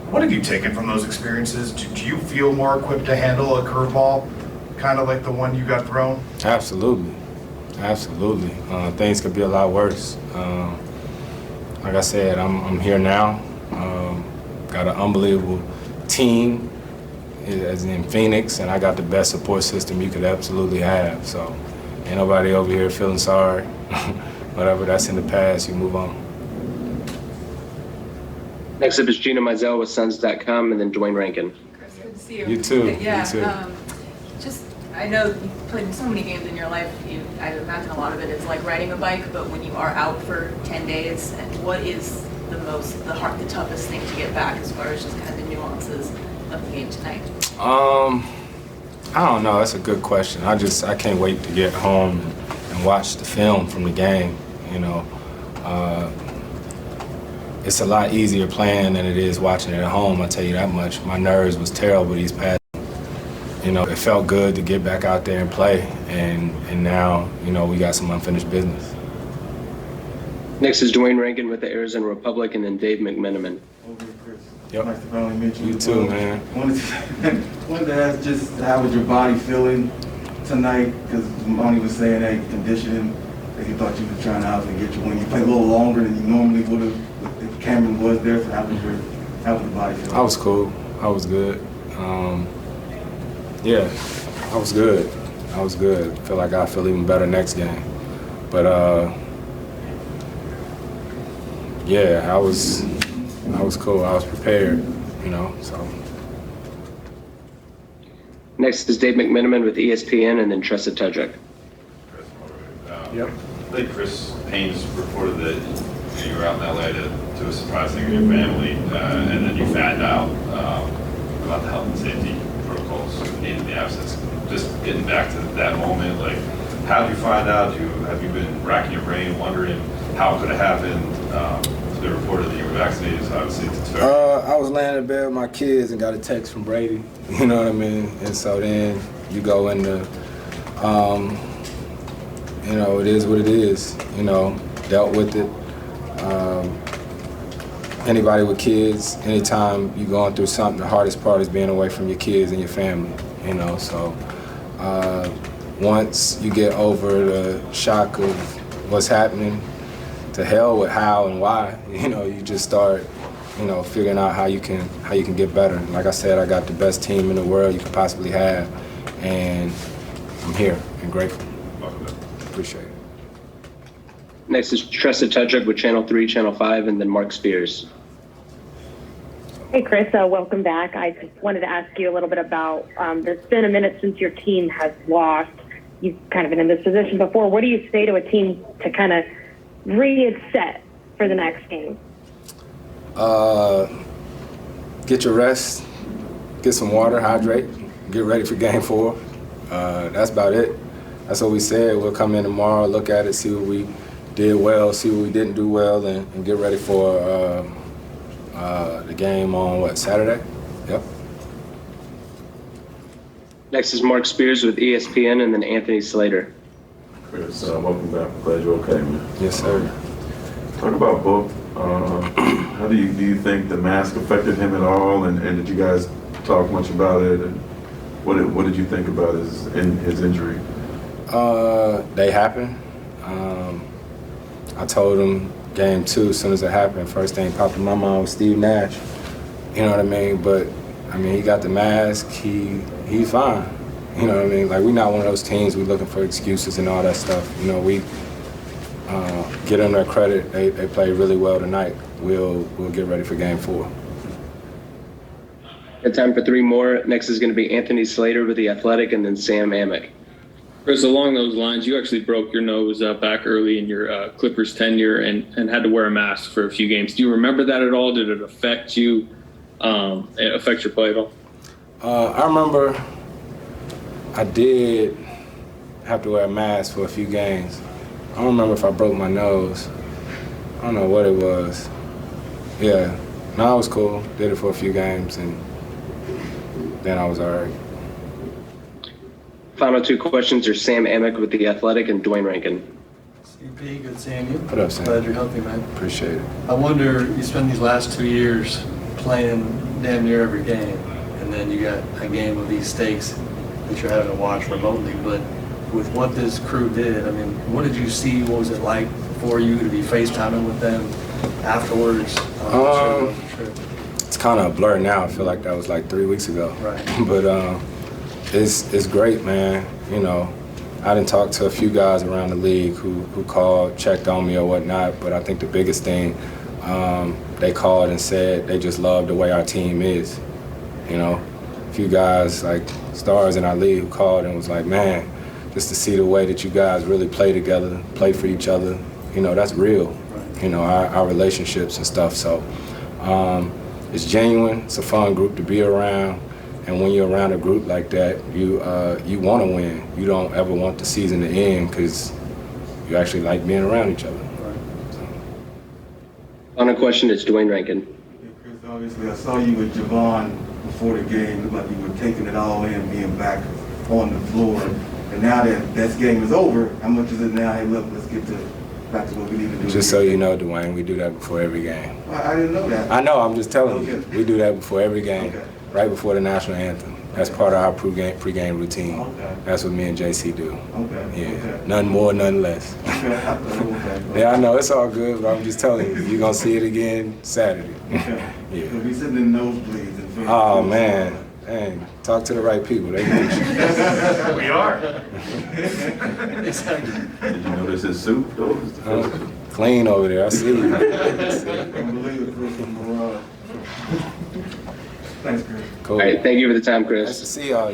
What have you taken from those experiences? Do you feel more equipped to handle a curveball, kind of like the one you got thrown? Absolutely. Absolutely. Things could be a lot worse. like I said, I'm here now. Got an unbelievable team, as in Phoenix, and I got the best support system you could absolutely have. So ain't nobody over here feeling sorry. Whatever that's in the past, you move on. Next up is Gina Mizell with Suns.com, and then Dwayne Rankin. Chris, good to see you. You too. Yeah. You too. I know you've played so many games in your life. I imagine a lot of it is like riding a bike, but when you are out for 10 days, what is the toughest thing to get back as far as just kind of the nuances of the game tonight? I don't know. That's a good question. I can't wait to get home and watch the film from the game. You know, it's a lot easier playing than it is watching it at home. I'll tell you that much. My nerves was terrible these past. You know, it felt good to get back out there and play, and now, you know, we got some unfinished business. Next is Dwayne Rankin with the Arizona Republic, and then Dave McMenamin. Over to Chris. Yep. Nice to finally meet you. You too, man. Wanted to ask just how was your body feeling tonight? Because Monty was saying that conditioning, that he thought you were trying to obviously get you when you played a little longer than you normally would have if Cameron was there. So how was the body feeling? I was cool. I was good. Yeah, I was good. I was good. Feel like I feel even better next game. But yeah, I was cool. I was prepared, you know. So. Next is Dave McMenamin with ESPN, and then Tressa Tedrick. Yep. I think Chris Haynes reported that you were out in LA to a surprise thing with your family, and then you found out about the health and safety protocols in the absence. Just getting back to that moment, like, how did you find out? Have you been racking your brain, wondering how it could have happened? It's been reported that you were vaccinated, so obviously it's fair. I was laying in bed with my kids and got a text from Brady. You know what I mean? And so then you go into, you know, it is what it is. You know, dealt with it. Anybody with kids, anytime you're going through something, the hardest part is being away from your kids and your family, you know. So once you get over the shock of what's happening, to hell with how and why, you know, you just start, you know, figuring out how you can get better. Like I said, I got the best team in the world you could possibly have, and I'm here and grateful. Appreciate it. Next is Tressa Tedrick with Channel 3, Channel 5, and then Mark Spears. Hey, Chris, welcome back. I just wanted to ask you a little bit about, there's been a minute since your team has lost. You've kind of been in this position before. What do you say to a team to kind of reset for the next game? Get your rest, get some water, hydrate, get ready for game 4. That's about it. That's what we said. We'll come in tomorrow, look at it, see what we did well, see what we didn't do well, and get ready for the game on, Saturday? Yep. Next is Mark Spears with ESPN, and then Anthony Slater. Chris, welcome back. Glad you're okay, man. Yes, sir. Talk about Book. How do you think the mask affected him at all, and did you guys talk much about it? And what did you think about his injury? They happened. I told him game 2 as soon as it happened. First thing popped in my mind was Steve Nash. You know what I mean? But I mean, he got the mask. He's fine. You know what I mean? Like, we're not one of those teams. We're looking for excuses and all that stuff. You know, we get them their credit. They played really well tonight. We'll get ready for game 4. Got time for 3 more. Next is going to be Anthony Slater with The Athletic, and then Sam Amick. Chris, along those lines, you actually broke your nose back early in your Clippers tenure and had to wear a mask for a few games. Do you remember that at all? Did it affect you, affect your play at all? I remember I did have to wear a mask for a few games. I don't remember if I broke my nose. I don't know what it was. Yeah, no, it was cool. Did it for a few games, and then I was all right. Final 2 questions are Sam Amick with The Athletic and Dwayne Rankin. CP, good seeing you. What up, Sam? Glad you're healthy, man. Appreciate it. I wonder, you spent these last 2 years playing damn near every game, and then you got a game of these stakes that you're having to watch remotely, but with what this crew did, I mean, what did you see? What was it like for you to be FaceTiming with them? afterwards? It's kind of a blur now. I feel like that was like 3 weeks ago. Right. But it's great, man. You know, I didn't talk to a few guys around the league who called, checked on me or whatnot. But I think the biggest thing, they called and said they just love the way our team is. You know, a few guys like stars in our league who called and was like, man, just to see the way that you guys really play together, play for each other, you know, that's real. Right. You know, our relationships and stuff. So it's genuine. It's a fun group to be around. And when you're around a group like that, you want to win. You don't ever want the season to end because you actually like being around each other. On a question, it's Dwayne Rankin. Yeah, Chris, obviously I saw you with Javon before the game. It looked like you were taking it all in, being back on the floor. And now that this game is over, how much is it now? Hey, look, let's get back to what we need to do. Just so you know, Dwayne, we do that before every game. I didn't know that. I know, I'm just telling you. We do that before every game, right before the national anthem. That's part of our pregame routine. Okay. That's what me and JC do. Okay. Yeah. Okay. Nothing more, nothing less. Yeah, I know, it's all good, but I'm just telling you, you're going to see it again Saturday. Okay. Yeah. So we sitting in nosebleeds. And oh, man. Dang, talk to the right people. They get you. We are. Did you notice his suit, though? Clean over there. I see you. Unbelievable. Thanks, Chris. Cool. All right, thank you for the time, Chris. Nice to see y'all.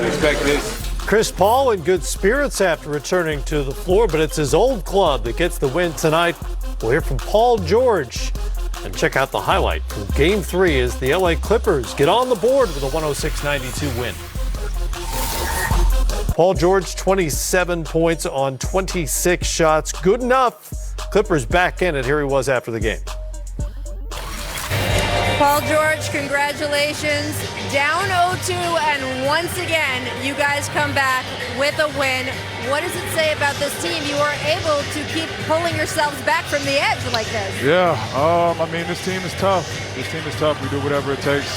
Respect this. Chris Paul in good spirits after returning to the floor, but it's his old club that gets the win tonight. We'll hear from Paul George and check out the highlight from Game 3 as the LA Clippers get on the board with a 106-92 win. Paul George, 27 points on 26 shots. Good enough. Clippers back in it. Here he was after the game. Paul George, congratulations. Down 0-2, and once again, you guys come back with a win. What does it say about this team? You are able to keep pulling yourselves back from the edge like this. Yeah, I mean, this team is tough. This team is tough. We do whatever it takes.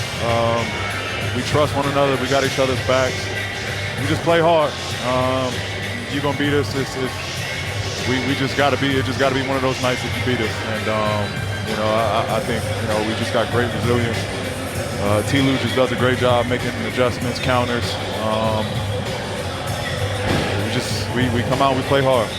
We trust one another. We got each other's backs. We just play hard. You're gonna beat us. We just gotta be. It just gotta be one of those nights that you beat us. And you know, I think, you know, we just got great resilience. T-Lou just does a great job making adjustments, counters. We come out, we play hard.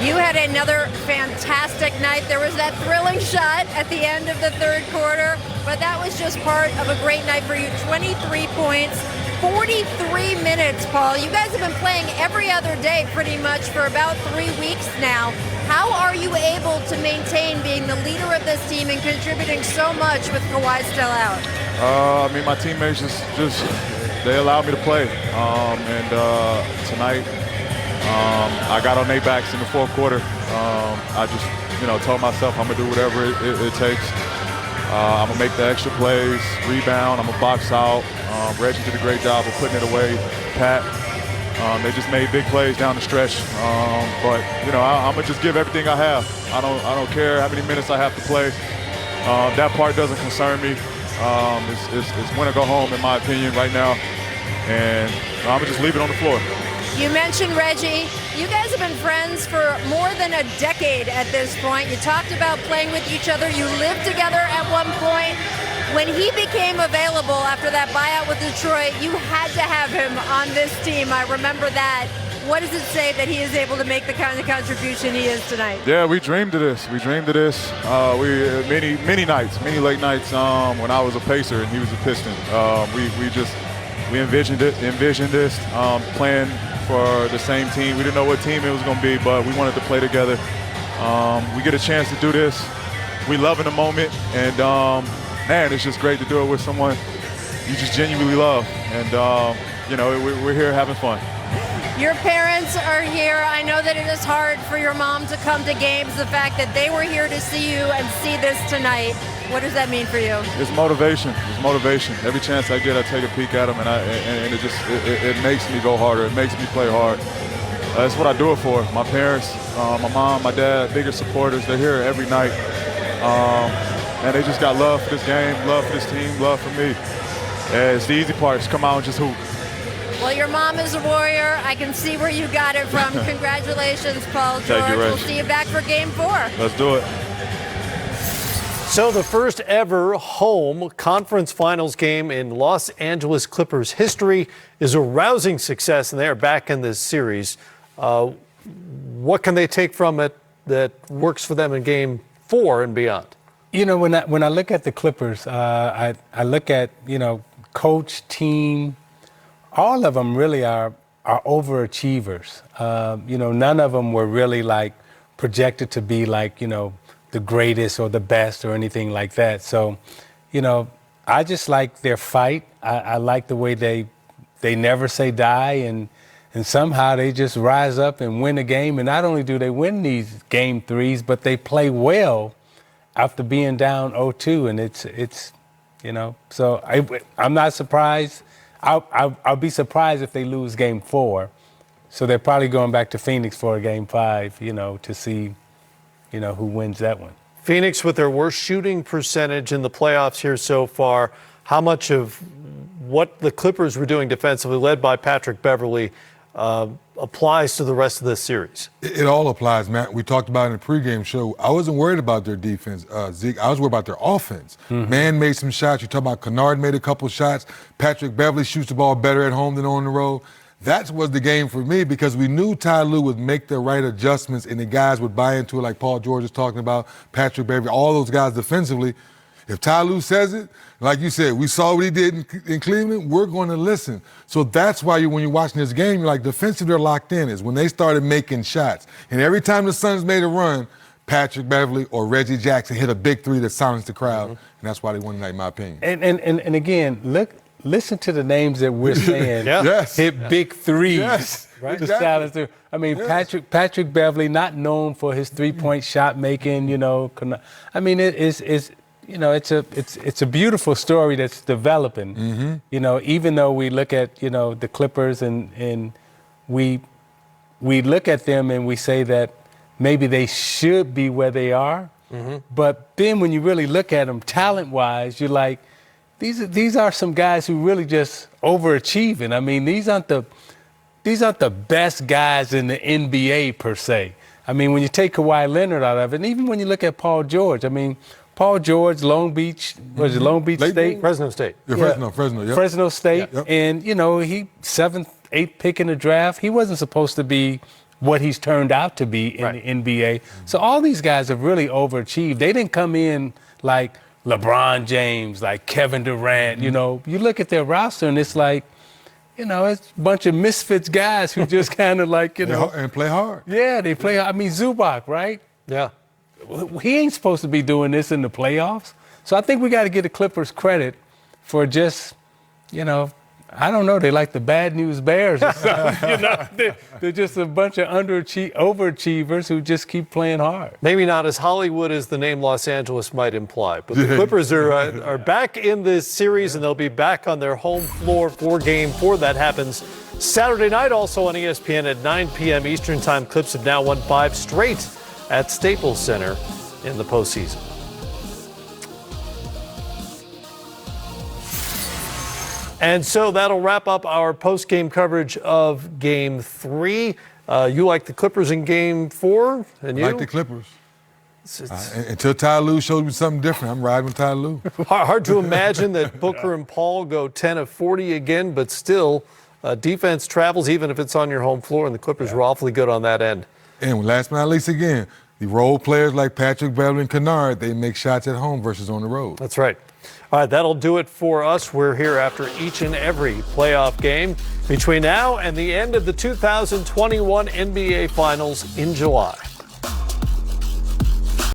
You had another fantastic night. There was that thrilling shot at the end of the third quarter, but that was just part of a great night for you. 23 points, 43 minutes, Paul. You guys have been playing every other day pretty much for about 3 weeks now. How are you able to maintain being the leader of this team and contributing so much with Kawhi still out? I mean, my teammates just they allowed me to play. And tonight, I got on their backs in the fourth quarter. I just, you know, told myself I'm gonna do whatever it takes. I'm gonna make the extra plays, rebound. I'm gonna box out. Reggie did a great job of putting it away. Pat. They just made big plays down the stretch, but you know I'm gonna just give everything I have. I don't care how many minutes I have to play. That part doesn't concern me. It's win or go home in my opinion right now, and I'm gonna just leave it on the floor. You mentioned Reggie. You guys have been friends for more than a decade at this point. You talked about playing with each other. You lived together at one point. When he became available after that buyout with Detroit, you had to have him on this team. I remember that. What does it say that he is able to make the kind of contribution he is tonight? Yeah, we dreamed of this. We dreamed of this. Many nights, many late nights when I was a Pacer and he was a Piston. We envisioned this, playing for the same team. We didn't know what team it was going to be, but we wanted to play together. We get a chance to do this. We love in the moment, and man, it's just great to do it with someone you just genuinely love. And, you know, we're here having fun. Your parents are here. I know that it is hard for your mom to come to games. The fact that they were here to see you and see this tonight, what does that mean for you? It's motivation. It's motivation. Every chance I get, I take a peek at them, and it makes me go harder. It makes me play hard. That's what I do it for. My parents, my mom, my dad, biggest supporters. They're here every night. And they just got love for this game, love for this team, love for me. And it's the easy part, just come out and just hoop. Well, your mom is a warrior. I can see where you got it from. Congratulations, Paul George. Thank you, Ray. We'll see you back for Game 4. Let's do it. So the first ever home conference finals game in Los Angeles Clippers history is a rousing success, and they are back in this series. What can they take from it that works for them in Game 4 and beyond? You know, when I look at the Clippers, I look at, coach, team, all of them really are overachievers. None of them were really like projected to be like, the greatest or the best or anything like that. So, I just like their fight. I like the way they never say die, and somehow they just rise up and win a game. And not only do they win these game threes, but they play well after being down 0-2. And it's so I'm not surprised. I'll be surprised if they lose Game 4. So they're probably going back to Phoenix for a Game 5, to see who wins that one. Phoenix with their worst shooting percentage in the playoffs here so far. How much of what the Clippers were doing defensively, led by Patrick Beverley, applies to the rest of this series? It all applies, Matt. We talked about it in the pregame show. I wasn't worried about their defense, Zeke. I was worried about their offense. Man made some shots. You talk about Kennard made a couple shots. Patrick Beverley shoots the ball better at home than on the road. That was the game for me because we knew Ty Lue would make the right adjustments and the guys would buy into it, like Paul George is talking about, Patrick Beverley, all those guys defensively. If Ty Lue says it, like you said, we saw what he did in Cleveland, we're going to listen. So that's why when you're watching this game, you're like, defensively they're locked in, is when they started making shots. And every time the Suns made a run, Patrick Beverley or Reggie Jackson hit a big three that silenced the crowd, and that's why they won tonight, in my opinion. And again, listen to the names that we're saying. Yes. Hit big threes. Yes. Right. To silence the, yes. Patrick Beverley, not known for his three-point shot making, it's a beautiful story that's developing. Even though we look at, the Clippers and we look at them and we say that maybe they should be where they are. But then when you really look at them talent-wise, you're like, these are some guys who really just overachieving. These aren't the best guys in the NBA per se. When you take Kawhi Leonard out of it, and even when you look at Paul George, Paul George, Long Beach, was it Long Beach State? Fresno State. Fresno, yep. Fresno State. Yep. And, he 7th, 8th pick in the draft. He wasn't supposed to be what he's turned out to be in the NBA. So all these guys have really overachieved. They didn't come in like LeBron James, like Kevin Durant. You look at their roster and it's like, it's a bunch of misfits guys who just kind of like, And play hard. Yeah, they play hard. Zubac, right? Yeah. He ain't supposed to be doing this in the playoffs. So I think we got to give the Clippers credit for just, I don't know, they like the Bad News Bears or something. They're just a bunch of overachievers who just keep playing hard. Maybe not as Hollywood as the name Los Angeles might imply, but the Clippers are back in this series, and they'll be back on their home floor for Game 4. That happens Saturday night, also on ESPN at 9 p.m. Eastern Time. Clips have now won 5 straight at Staples Center in the postseason. And so that'll wrap up our post-game coverage of Game 3. You like the Clippers in Game 4, and you? I like the Clippers. Until Ty Lue shows me something different, I'm riding with Ty Lue. Hard to imagine that Booker and Paul go 10 of 40 again, but still, defense travels even if it's on your home floor, and the Clippers were awfully good on that end. And last but not least, again, the role players like Patrick Beverley and Kennard, they make shots at home versus on the road. That's right. All right, that'll do it for us. We're here after each and every playoff game between now and the end of the 2021 NBA Finals in July.